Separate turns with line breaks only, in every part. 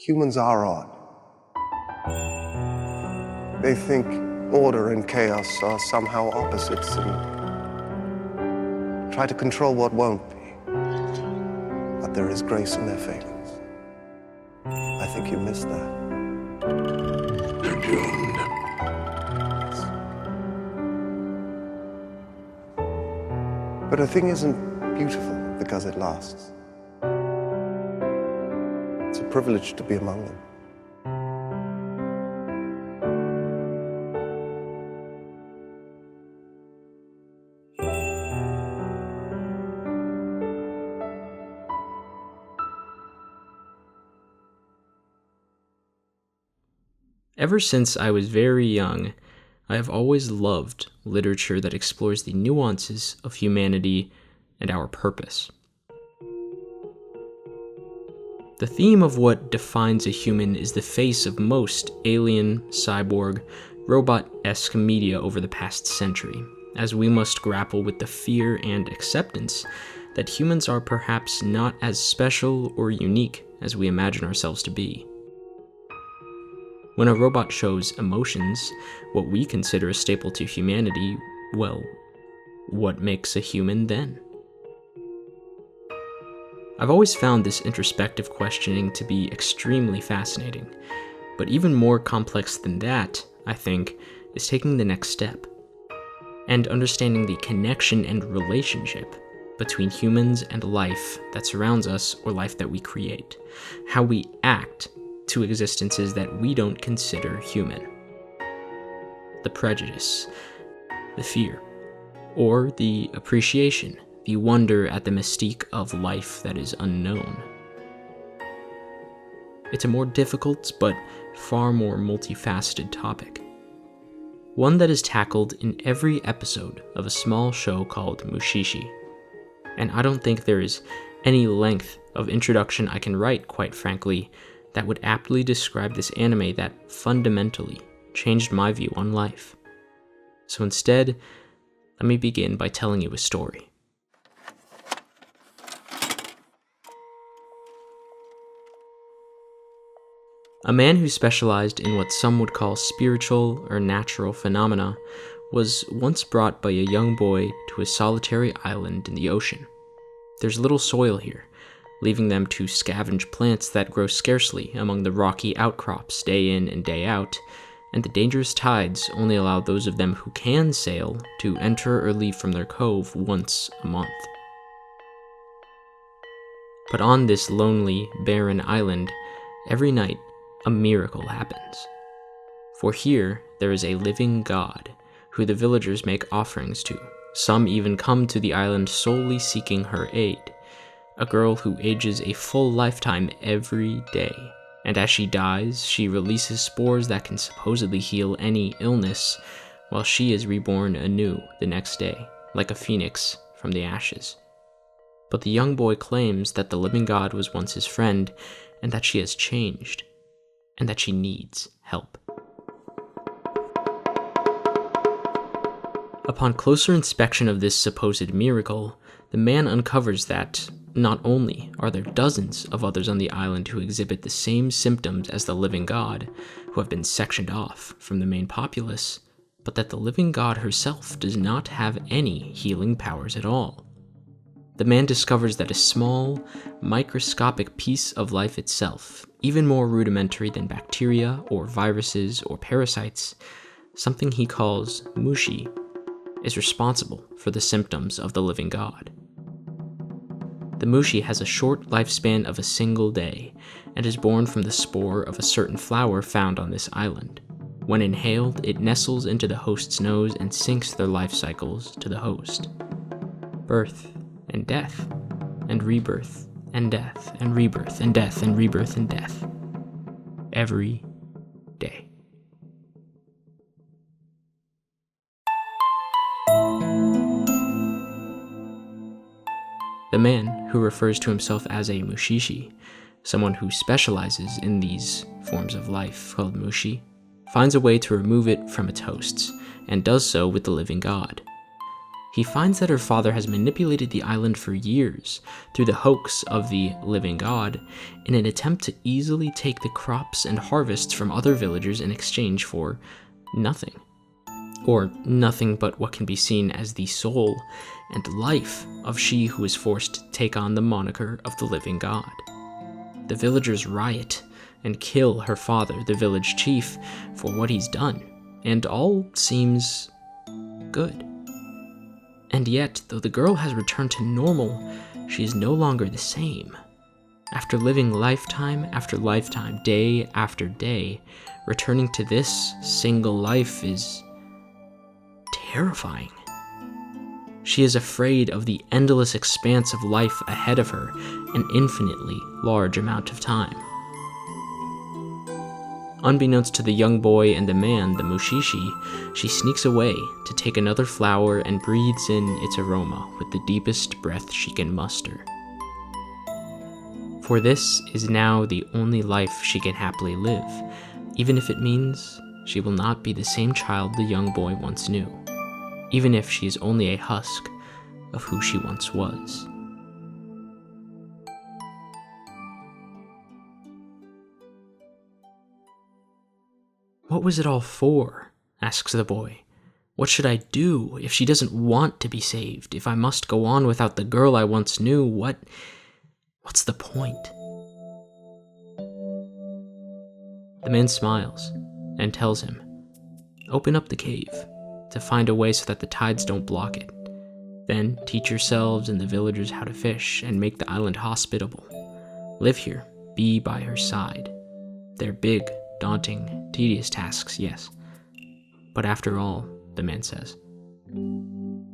Humans are odd. They think order and chaos are somehow opposites and try to control what won't be. But there is grace in their failings. I think you missed that.
They're doomed.
Yes. But a thing isn't beautiful because it lasts. It's a privilege to be among them.
Ever since I was very young, I have always loved literature that explores the nuances of humanity and our purpose. The theme of what defines a human is the face of most alien, cyborg, robot-esque media over the past century, as we must grapple with the fear and acceptance that humans are perhaps not as special or unique as we imagine ourselves to be. When a robot shows emotions, what we consider a staple to humanity, well, what makes a human then? I've always found this introspective questioning to be extremely fascinating, but even more complex than that, I think, is taking the next step and understanding the connection and relationship between humans and life that surrounds us or life that we create, how we act to existences that we don't consider human. The prejudice, the fear, or the appreciation, the wonder at the mystique of life that is unknown. It's a more difficult but far more multifaceted topic. One that is tackled in every episode of a small show called Mushishi. And I don't think there is any length of introduction I can write, quite frankly, that would aptly describe this anime that fundamentally changed my view on life. So instead, let me begin by telling you a story. A man who specialized in what some would call spiritual or natural phenomena was once brought by a young boy to a solitary island in the ocean. There's little soil here, leaving them to scavenge plants that grow scarcely among the rocky outcrops day in and day out, and the dangerous tides only allow those of them who can sail to enter or leave from their cove once a month. But on this lonely, barren island, every night a miracle happens. For here there is a living god who the villagers make offerings to. Some even come to the island solely seeking her aid. A girl who ages a full lifetime every day, and as she dies, she releases spores that can supposedly heal any illness, while she is reborn anew the next day, like a phoenix from the ashes. But the young boy claims that the living god was once his friend, and that she has changed, and that she needs help. Upon closer inspection of this supposed miracle, the man uncovers that not only are there dozens of others on the island who exhibit the same symptoms as the living god, who have been sectioned off from the main populace, but that the living god herself does not have any healing powers at all. The man discovers that a small, microscopic piece of life itself, even more rudimentary than bacteria or viruses or parasites, something he calls Mushi, is responsible for the symptoms of the living god. The Mushi has a short lifespan of a single day and is born from the spore of a certain flower found on this island. When inhaled, it nestles into the host's nose and syncs their life cycles to the host. Birth and death, and rebirth and death, and rebirth and death, and rebirth and death. Every day. The man, who refers to himself as a Mushishi, someone who specializes in these forms of life called Mushi, finds a way to remove it from its hosts, and does so with the living god. he finds that her father has manipulated the island for years through the hoax of the living god in an attempt to easily take the crops and harvests from other villagers in exchange for nothing. Or nothing but what can be seen as the soul and life of she who is forced to take on the moniker of the living god. The villagers riot and kill her father, the village chief, for what he's done, and all seems good. And yet, though the girl has returned to normal, she is no longer the same. After living lifetime after lifetime, day after day, returning to this single life is terrifying. She is afraid of the endless expanse of life ahead of her, an infinitely large amount of time. Unbeknownst to the young boy and the man, the Mushishi, she sneaks away to take another flower and breathes in its aroma with the deepest breath she can muster. For this is now the only life she can happily live, even if it means she will not be the same child the young boy once knew, even if she is only a husk of who she once was. "What was it all for?" asks the boy. "What should I do if she doesn't want to be saved? If I must go on without the girl I once knew, what's the point?" The man smiles and tells him, "Open up the cave to find a way so that the tides don't block it. Then teach yourselves and the villagers how to fish and make the island hospitable. Live here, be by her side. They're big, daunting, tedious tasks, yes. But after all," the man says,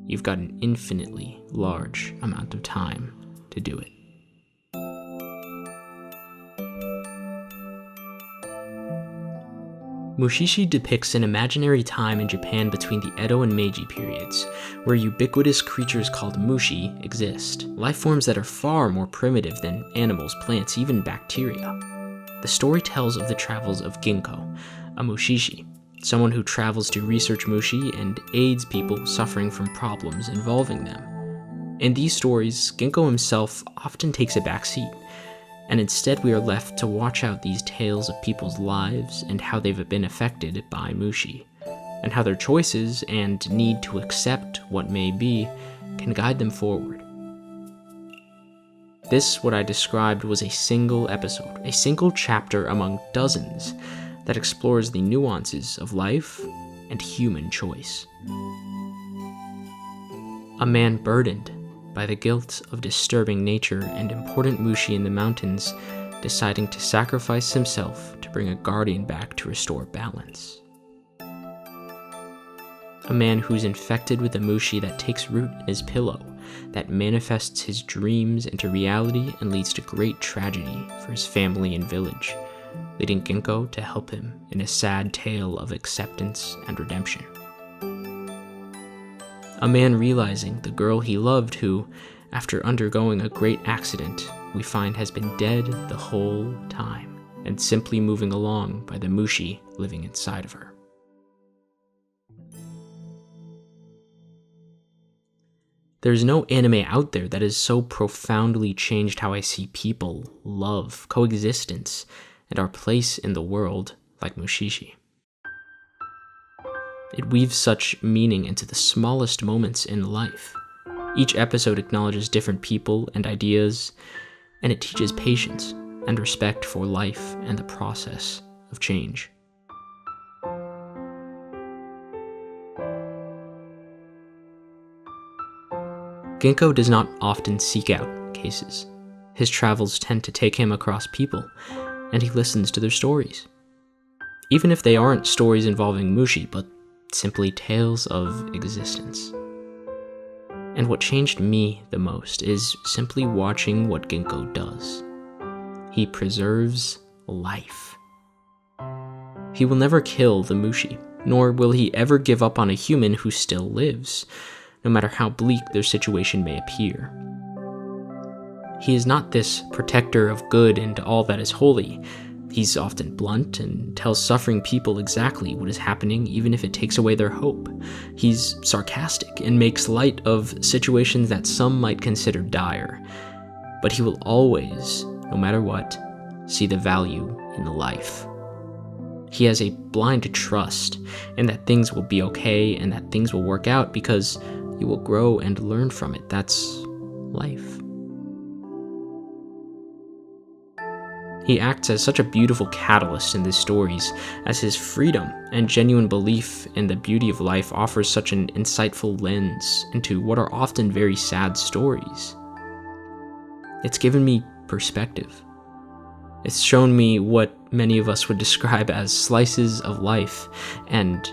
"you've got an infinitely large amount of time to do it." Mushishi depicts an imaginary time in Japan between the Edo and Meiji periods, where ubiquitous creatures called mushi exist, life forms that are far more primitive than animals, plants, even bacteria. The story tells of the travels of Ginko, a Mushishi, someone who travels to research mushi and aids people suffering from problems involving them. In these stories, Ginko himself often takes a back seat, and instead we are left to watch out these tales of people's lives and how they've been affected by mushi, and how their choices and need to accept what may be can guide them forward. This, what I described, was a single episode, a single chapter among dozens that explores the nuances of life and human choice. A man burdened by the guilt of disturbing nature and important mushi in the mountains deciding to sacrifice himself to bring a guardian back to restore balance. A man who's infected with a mushi that takes root in his pillow, that manifests his dreams into reality and leads to great tragedy for his family and village, leading Ginko to help him in a sad tale of acceptance and redemption. A man realizing the girl he loved who, after undergoing a great accident, we find has been dead the whole time and simply moving along by the mushi living inside of her. There's no anime out there that has so profoundly changed how I see people, love, coexistence, and our place in the world like Mushishi. It weaves such meaning into the smallest moments in life. Each episode acknowledges different people and ideas, and it teaches patience and respect for life and the process of change. Ginko does not often seek out cases. His travels tend to take him across people, and he listens to their stories. Even if they aren't stories involving mushi, but simply tales of existence. And what changed me the most is simply watching what Ginko does. He preserves life. He will never kill the mushi, nor will he ever give up on a human who still lives, no matter how bleak their situation may appear. He is not this protector of good and all that is holy. He's often blunt and tells suffering people exactly what is happening, even if it takes away their hope. He's sarcastic and makes light of situations that some might consider dire. But he will always, no matter what, see the value in the life. He has a blind trust in that things will be okay and that things will work out because you will grow and learn from it. That's life. He acts as such a beautiful catalyst in these stories, as his freedom and genuine belief in the beauty of life offers such an insightful lens into what are often very sad stories. It's given me perspective. It's shown me what many of us would describe as slices of life, and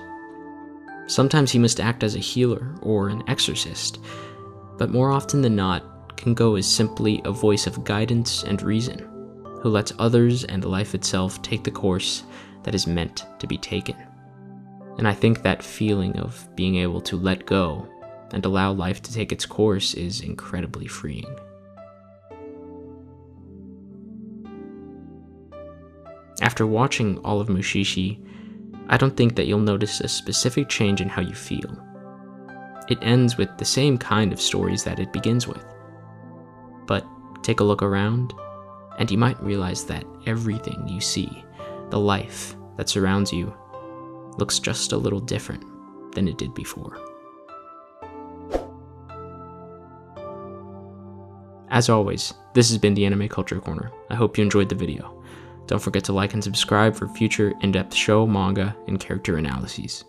sometimes he must act as a healer or an exorcist, but more often than not, Ginko is simply a voice of guidance and reason, who lets others and life itself take the course that is meant to be taken. And I think that feeling of being able to let go and allow life to take its course is incredibly freeing. After watching all of Mushishi, I don't think that you'll notice a specific change in how you feel. It ends with the same kind of stories that it begins with. But take a look around, and you might realize that everything you see, the life that surrounds you, looks just a little different than it did before. As always, this has been the Anime Culture Corner. I hope you enjoyed the video. Don't forget to like and subscribe for future in-depth show, manga, and character analyses.